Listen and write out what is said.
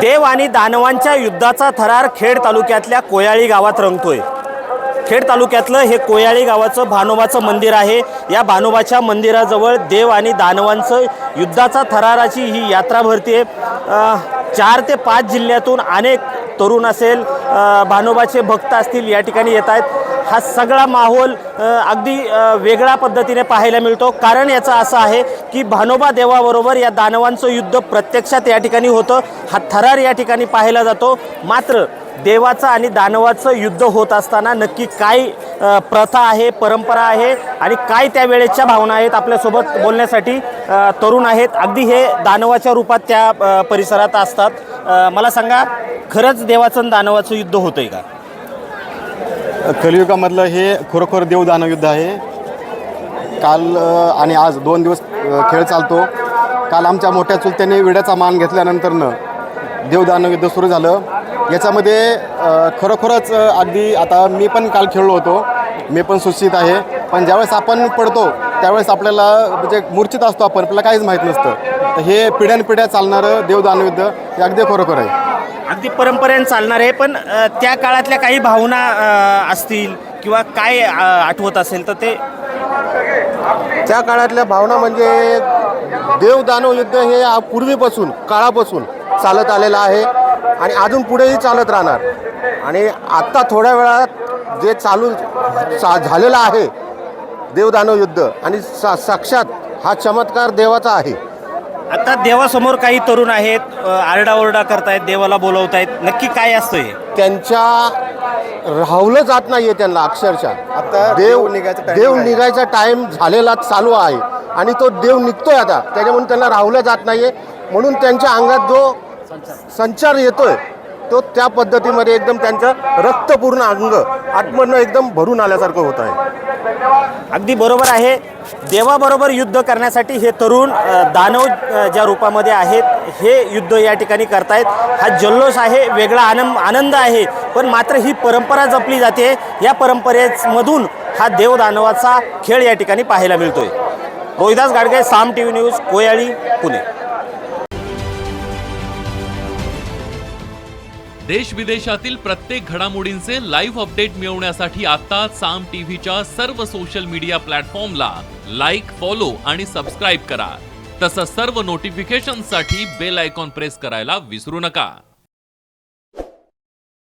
देव आणि दानवांच्या युद्धाचा थरार खेड तालुक्यातल्या कोयाळी गावात रंगतोय। खेड तालुक्यातलं हे कोयाळी गावाचं भानोबाचं मंदिर आहे। या भानोबाच्या मंदिराजवळ देव आणि दानवांचं युद्धाचा थराराची ही यात्रा भरते। 4 ते 5 जिल्ह्यातून अनेक तरुण असेल, भानोबाचे भक्त असतील, या ठिकाणी येत आहेत। हा सगळा माहोल अगदी वेगळ्या पद्धतीने पाहायला मिळतो। कारण याचं असं आहे की भानोबा देवाबरोबर या दानवांचं युद्ध प्रत्यक्षात या ठिकाणी होतं। हा थरार या ठिकाणी पाहायला जातो। मात्र देवाचं आणि दानवाचं युद्ध होत असताना नक्की काय प्रथा आहे, परंपरा आहे आणि काय त्यावेळेच्या भावना आहेत, आपल्यासोबत बोलण्यासाठी तरुण आहेत। अगदी हे दानवाच्या रूपात त्या परिसरात असतात। मला सांगा, खरंच देवाचं आणि दानवाचं युद्ध होतंय का? कलियुगामधलं हे खरोखर देवदानव युद्ध आहे। काल आणि आज 2 दिवस खेळ चालतो। काल आमच्या मोठ्या चुलत्याने विड्याचा मान घेतल्यानंतरनं देवदानव युद्ध सुरू झालं। याच्यामध्ये खरोखरच अगदी आता मी पण काल खेळलो होतो, मी पण सुशिक्षित आहे, पण ज्यावेळेस आपण पडतो त्यावेळेस आपल्याला म्हणजे मूर्छित असतो आपण, आपल्याला काहीच माहीत नसतं। तर हे पिढ्यानपिढ्या चालणारं देवदानव युद्ध हे अगदी खरोखर आहे, अगदी परंपरेने चालणार आहे। पण त्या काळातल्या काही भावना असतील किंवा काय आठवत असेल तर ते? त्या काळातल्या भावना म्हणजे देवदानव युद्ध हे पूर्वीपासून काळापासून चालत आलेलं आहे आणि अजून पुढेही चालत राहणार। आणि आत्ता थोड्या वेळात जे झालेलं आहे देवदानव युद्ध आणि साक्षात हा चमत्कार देवाचा आहे। आता देवासमोर काही तरुण आहेत, आरडाओरडा करतायत, देवाला बोलवतायत, नक्की काय असतं हे? त्यांच्या राहवलं जात नाहीये त्यांना अक्षरशः। आता देव निघायचा टाइम झालेला चालू आहे आणि तो देव निघतोय आता, त्याच्यामुळे त्यांना राहवलं जात नाहीये। म्हणून त्यांच्या अंगात जो संचार येतोय तो त्या पद्धतीमध्ये एकदम त्यांचं रक्तपूर्ण अंग आत्मनं एकदम भरून आल्यासारखं होत आहे। अगदी बरोबर आहे। देवाबरोबर युद्ध करण्यासाठी हे तरुण दानव ज्या रूपामध्ये आहेत हे युद्ध या ठिकाणी करतायत। हा जल्लोष आहे, वेगळा आनंद आहे, पण मात्र ही परंपरा जपली जाते। या परंपरेमधून हा देवदानवाचा खेळ या ठिकाणी पाहायला मिळतोय। रोहिदास गाडगे, साम टीव्ही न्यूज, कोयाळी, पुणे। देश विदेशातील प्रत्येक घडामोडींचे लाईव्ह अपडेट मिळवण्यासाठी आता साम टीव्हीच्या सर्व सोशल मीडिया प्लॅटफॉर्मला लाईक, फॉलो आणि सबस्क्राईब करा। तसंच सर्व नोटिफिकेशनसाठी बेल आयकॉन प्रेस करायला विसरू नका।